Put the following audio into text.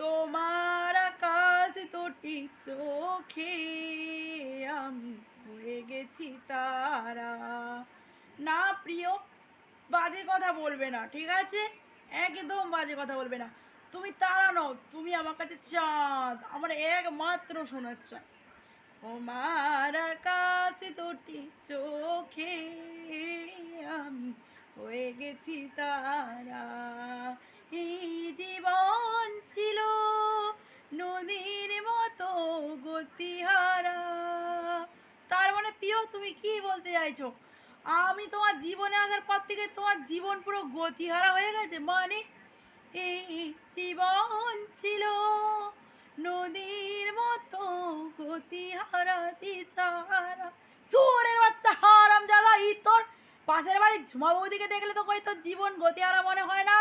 তোমার আকাশ দুটি চোখে আমি হয়ে গেছি তারা। না প্রিয়, বাজে কথা বলবে না, ঠিক আছে? একদম বাজে কথা বলবে না। তুমি তারা নও, তুমি আমার কাছে চাঁদ, আমার একমাত্র সোনার চাঁদ। তোমার আকাশ দুটি চোখে আমি হয়ে গেছি তারা। এই জীবন ছিল নদীর মতো গতিহারা। তার মানে প্রিয়, তুমি কি বলতে চাইছো? আমি তোমার জীবনে আসার পর থেকে তোমার জীবন পুরো গতিহারা হয়ে গেছে? মানে এই জীবন ছিল নদীর মতো গতিহারা দিশাহারা। চোরের বাচ্চা হারাম জাদা, তোর পাশের বাড়ির ঝুমা বৌদিকে দেখলে তো কই তোর জীবন গতিহারা মনে হয় না?